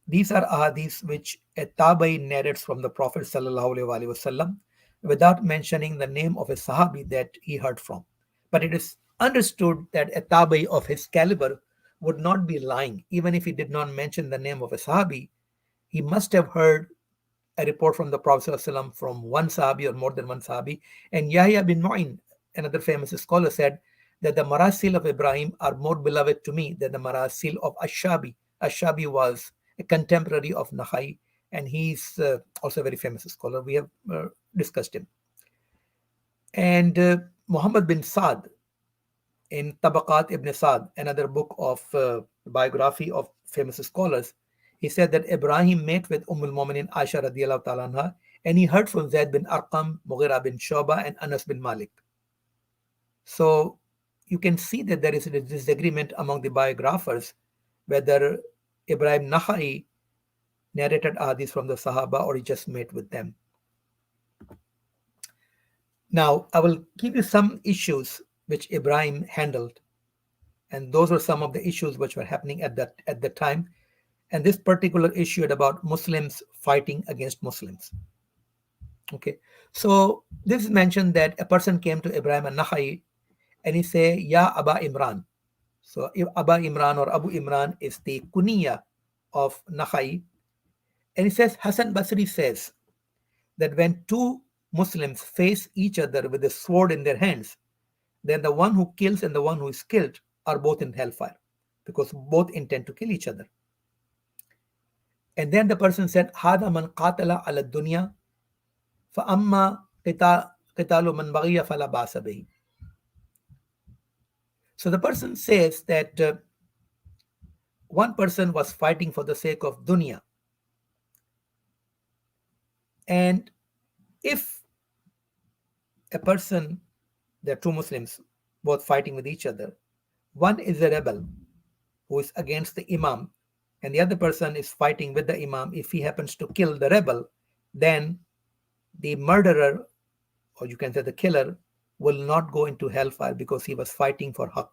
These are ahadiths which a Tabai narrates from the Prophet sallallahu alaihi wasallam without mentioning the name of a Sahabi that he heard from. But it is understood that a Tabai of his caliber would not be lying. Even if he did not mention the name of a Sahabi, he must have heard a report from the Prophet ﷺ from one Sahabi or more than one Sahabi. And Yahya bin Mu'in, another famous scholar, said that the Marasil of Ibrahim are more beloved to me than the Marasil of Ash-Shabi. Ash-Shabi was a contemporary of Nakhai, and he's also a very famous scholar. We have discussed him. And Muhammad bin Saad, in Tabaqat ibn Saad, another book of biography of famous scholars, he said that Ibrahim met with al-Mu'minin Aisha radiallahu ta'ala anha, and he heard from Zayd bin Arqam, Mughira bin Shoba, and Anas bin Malik. So you can see that there is a disagreement among the biographers whether Ibrahim Nakhai narrated hadith from the Sahaba or he just met with them. Now, I will give you some issues which Ibrahim handled, and those were some of the issues which were happening at that time. And this particular issue about Muslims fighting against Muslims. Okay, so this is mentioned that a person came to Ibrahim an-Nakhai and he said, Ya Aba Imran. So Aba Imran or Abu Imran is the kunya of Nakhai. And he says, Hassan Basri says that when two Muslims face each other with a sword in their hands, then the one who kills and the one who is killed are both in hellfire, because both intend to kill each other. And then the person said, Hada man qatala ala dunya, fa amma qitalu man baghiya fala ba'sa bihi. So the person says that one person was fighting for the sake of dunya. And if a person, there are two Muslims both fighting with each other, one is a rebel who is against the Imam, and the other person is fighting with the Imam. If he happens to kill the rebel, then the murderer, or you can say the killer, will not go into hellfire because he was fighting for haqq.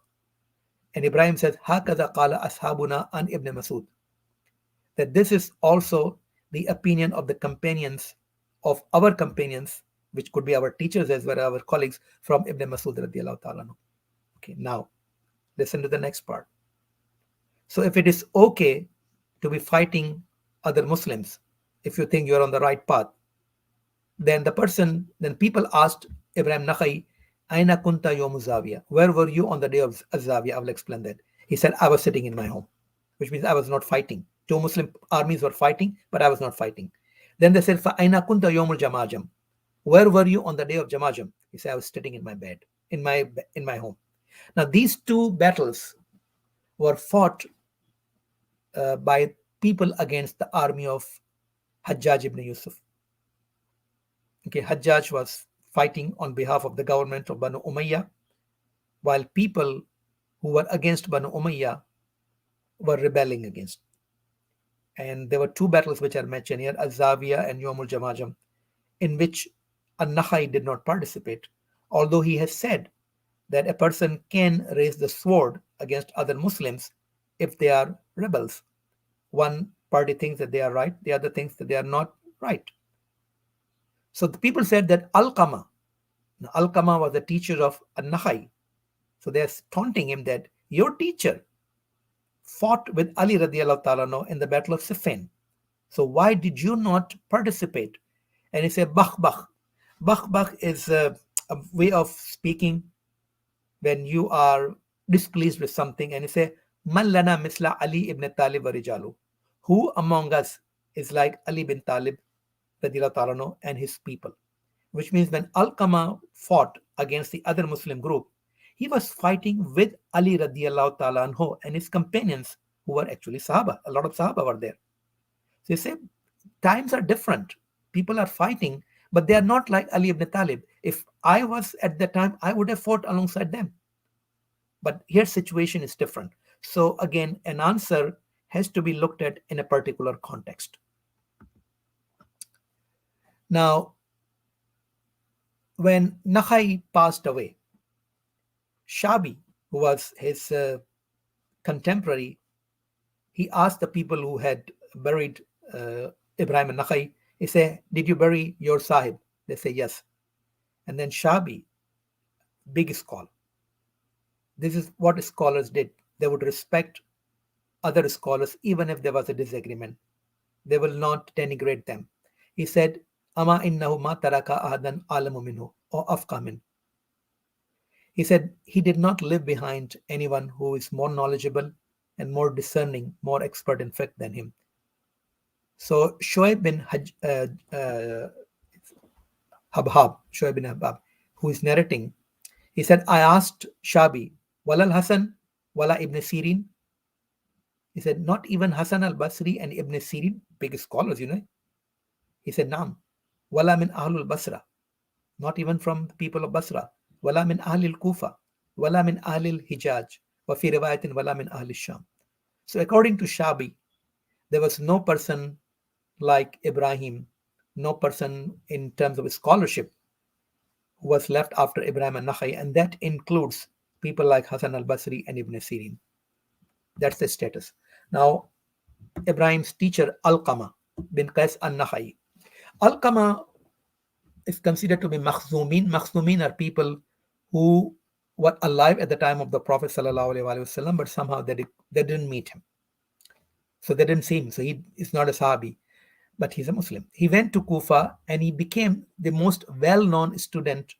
And Ibrahim says, Hakaza qala ashabuna an Ibn Masud. That this is also the opinion of the companions, of our companions, which could be our teachers as well as our colleagues, from Ibn Masud radiallahu ta'ala. Okay, now listen to the next part. So if it is okay to be fighting other Muslims, if you think you're on the right path, then people asked Ibrahim Nakhai, Aina kunta yawm Zawiya? Where were you on the day of Zawiya? I will explain that. He said, I was sitting in my home, which means I was not fighting Two Muslim armies were fighting, but I was not fighting. Then they said, فَأَيْنَ كُنْتَ يَوْمُ الْجَمَاجَمِ? Where were you on the day of Jamajam? He said, I was sitting in my bed, in my home. Now, these two battles were fought by people against the army of Hajjaj ibn Yusuf. Okay, Hajjaj was fighting on behalf of the government of Banu Umayyah, while people who were against Banu Umayyah were rebelling against. And there were two battles which are mentioned here, Az-Zawiya and Yawmul Jamajam, in which An-Nakhai did not participate, although he has said that a person can raise the sword against other Muslims if they are rebels. One party thinks that they are right, the other thinks that they are not right. So the people said that Al-Qama was the teacher of An-Nakhai. So they are taunting him that your teacher fought with Ali radiallahu ta'ala in the battle of Siffin. So why did you not participate? And he said, Bakh Bakh. Bakh Bakh is a way of speaking when you are displeased with something. And he said, Man lana misla Ali ibn Talib wa rijalu. Who among us is like Ali bin Talib radiallahu ta'ala and his people? Which means when Al-Qama fought against the other Muslim group, he was fighting with Ali radiallahu ta'ala anhu and his companions who were actually Sahaba. A lot of Sahaba were there. So you say, times are different. People are fighting, but they are not like Ali ibn Talib. If I was at that time, I would have fought alongside them. But here situation is different. So again, an answer has to be looked at in a particular context. Now, when Nakhai passed away, Shabi, who was his contemporary, he asked the people who had buried Ibrahim al-Nakhai, he said, did you bury your sahib? They say, yes. And then Shabi, big scholar. This is what scholars did. They would respect other scholars even if there was a disagreement. They will not denigrate them. He said, Ama innahu ma taraka ahadan alamu minhu or afqa min. He said he did not leave behind anyone who is more knowledgeable and more discerning, more expert in fiqh than him. So Shoaib bin Habhab, who is narrating, he said, I asked Shabi, Walal Hasan, Wala Ibn Sirin. He said, not even Hasan al-Basri and Ibn Sirin, big scholars, He said, Naam, Wala min Ahlul Basra, not even from the people of Basra. Wala min Ahlil Kufa, Wala min Ahlil Hijaj, wa fi riwayatin Wala min Ahlil Sham. So according to Shabi, there was no person like Ibrahim, no person in terms of scholarship who was left after Ibrahim al-Nakhai, and that includes people like Hasan al-Basri and Ibn Sirin. That's the status. Now, Ibrahim's teacher, Al-Qama bin Qais al-Nakhai. Al-Qama is considered to be Makhzumin. Makhzumin are people who were alive at the time of the Prophet ﷺ, but somehow they didn't meet him. So they didn't see him. So he is not a Sahabi, but he's a Muslim. He went to Kufa and he became the most well-known student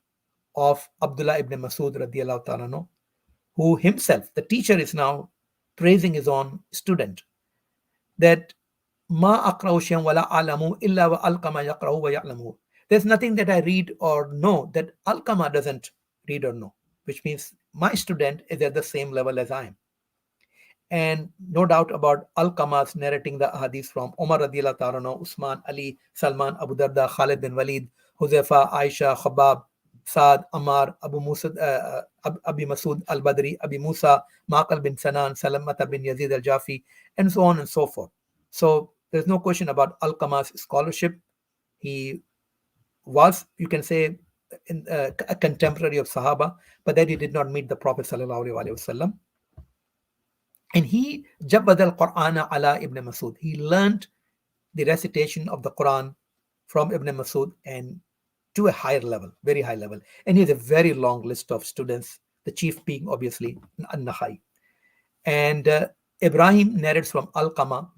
of Abdullah ibn Masud radiallahu ta'ala, who himself, the teacher, is now praising his own student that Ma aqra'u shay'an wala a'lamu illa wa Al-Qama yaqra'u wa ya'lamu. There's nothing that I read or know that Al-Qama doesn't read or know, which means my student is at the same level as I am. And no doubt about Al-Qama's narrating the hadith from Umar radiallahu ta'ala, Usman, Ali, Salman, Abu Darda, Khalid bin Walid, Huzaifa, Aisha, Khabab, Saad, Ammar, Abu Masud al-Badri, Abi Musa, Maqal bin Sanan, Salamata bin Yazid al-Jafi, and so on and so forth. So there's no question about Al-Qama's scholarship. He was, you can say, a contemporary of Sahaba, but then he did not meet the Prophet sallallahu alaihi wasallam. And he jabbad al-Qur'ana ala Ibn Masud. He learned the recitation of the Quran from Ibn Masud and to a higher level, very high level. And he has a very long list of students, the chief being obviously An-Nakhai. And Ibrahim narrates from Al-Qama,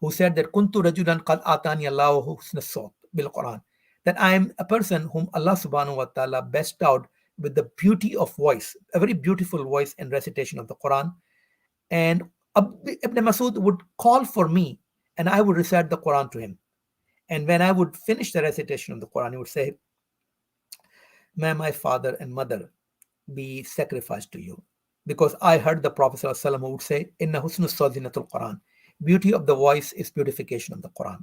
who said that Kuntu rajulan qad atani Allahu husna sawt bil Quran, that I am a person whom Allah subhanahu wa ta'ala bestowed with the beauty of voice, a very beautiful voice and recitation of the Quran. And Ibn Masud would call for me and I would recite the Quran to him. And when I would finish the recitation of the Quran, he would say, may my father and mother be sacrificed to you. Because I heard the Prophet ﷺ who would say, Inna husnu sawzinatul Quran. Beauty of the voice is beautification of the Quran.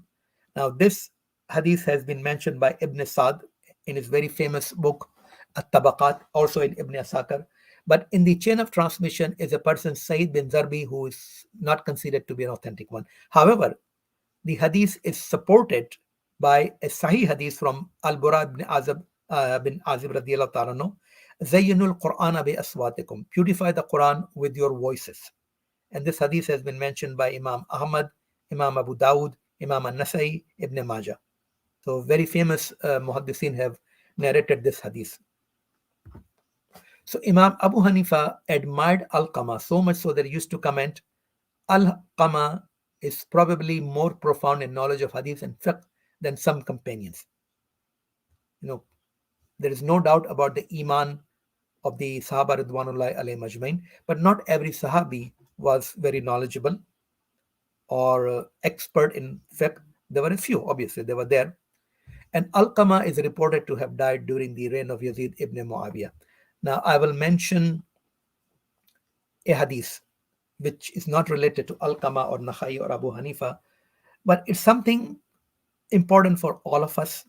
Now, this hadith has been mentioned by Ibn Sa'd in his very famous book, At-Tabaqat, also in Ibn Asakar. But in the chain of transmission is a person, Sayyid bin Zarbi, who is not considered to be an authentic one. However, the hadith is supported by a Sahih hadith from Al-Bara bin Azib radiallahu ta'ala anhu. Zayyinul Qur'ana bi aswatikum. Beautify the Quran with your voices. And this hadith has been mentioned by Imam Ahmad, Imam Abu Dawud, Imam An-Nasai, Ibn Majah. So very famous muhaddisin have narrated this hadith. So Imam Abu Hanifa admired Al-Qama so much so that he used to comment, Al-Qama is probably more profound in knowledge of hadith and fiqh than some companions. There is no doubt about the iman of the Sahaba Ridwanullahi alayhim ajmain, but not every Sahabi was very knowledgeable or expert in fiqh. There were a few, obviously, they were there. And Al-Qama is reported to have died during the reign of Yazid ibn Muawiyah. Now, I will mention a hadith which is not related to Al-Qama or Nakhai or Abu Hanifa, but it's something important for all of us.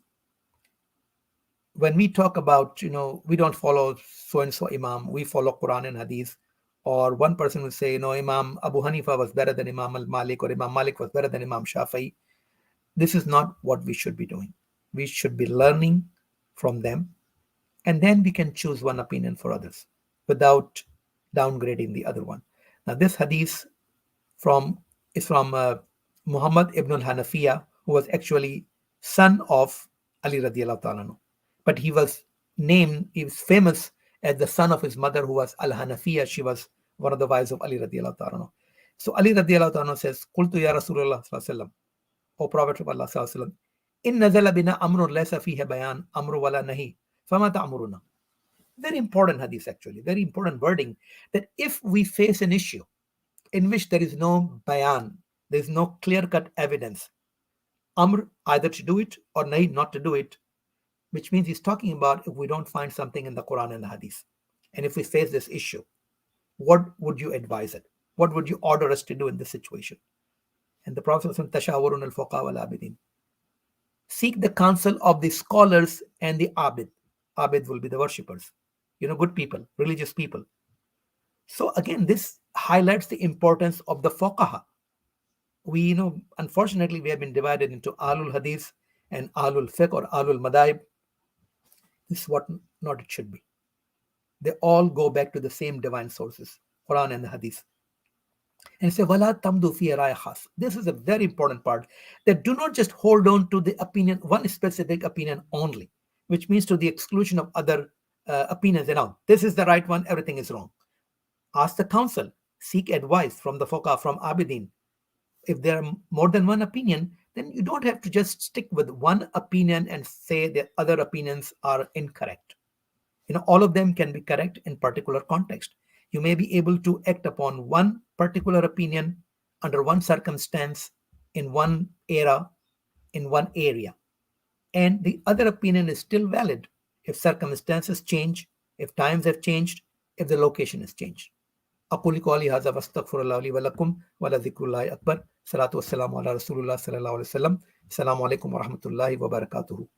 When we talk about, we don't follow so-and-so Imam, we follow Quran and Hadith, or one person will say, Imam Abu Hanifa was better than Imam al-Malik, or Imam Malik was better than Imam Shafi'i. This is not what we should be doing. We should be learning from them, and then we can choose one opinion for others without downgrading the other one. Now, this hadith is from Muhammad ibn al-Hanafiya, who was actually son of Ali radiallahu ta'ala. But he was famous as the son of his mother, who was al-Hanafiya. She was one of the wives of Ali radiallahu ta'ala. So Ali radiallahu ta'ala says, Qultu ya Rasulullah sallallahu alaihi wasallam, O Prophet of Allah sallallahu alaihi wasallam, in nazala bina amrun laysa fihi bayan amru wala nahi fama ta'muruna. Very important hadith, actually, very important wording, that if we face an issue in which there is no bayan, there is no clear-cut evidence, amr, either to do it or nahi, not to do it, which means he's talking about if we don't find something in the Quran and the hadith, and if we face this issue, what would you advise it? What would you order us to do in this situation? And the Prophet said, Tashawurun al-fuqa wal abidin. Seek the counsel of the scholars and the abid. Abid will be the worshippers, good people, religious people. So again, this highlights the importance of the fuqaha. We, unfortunately, we have been divided into Ahlul Hadith and Ahlul Fiqh or Ahlul Madhaib. This is what not it should be. They all go back to the same divine sources, Quran and the Hadith. And say, Wala tamdu fi ra'y khas. This is a very important part, that do not just hold on to the opinion, one specific opinion only, which means to the exclusion of other opinions. This is the right one, everything is wrong. Ask the counsel, seek advice from the fuqaha, from abidin. If there are more than one opinion, then you don't have to just stick with one opinion and say the other opinions are incorrect. All of them can be correct in particular context. You may be able to act upon one particular opinion under one circumstance, in one era, in one area, and the other opinion is still valid if circumstances change, if times have changed, if the location has changed. أقول قولي هذا واستغفر الله لي ولكم ولذكر الله أكبر. صلاة والسلام على رسول الله صلى الله عليه وسلم. السلام عليكم ورحمة الله وبركاته.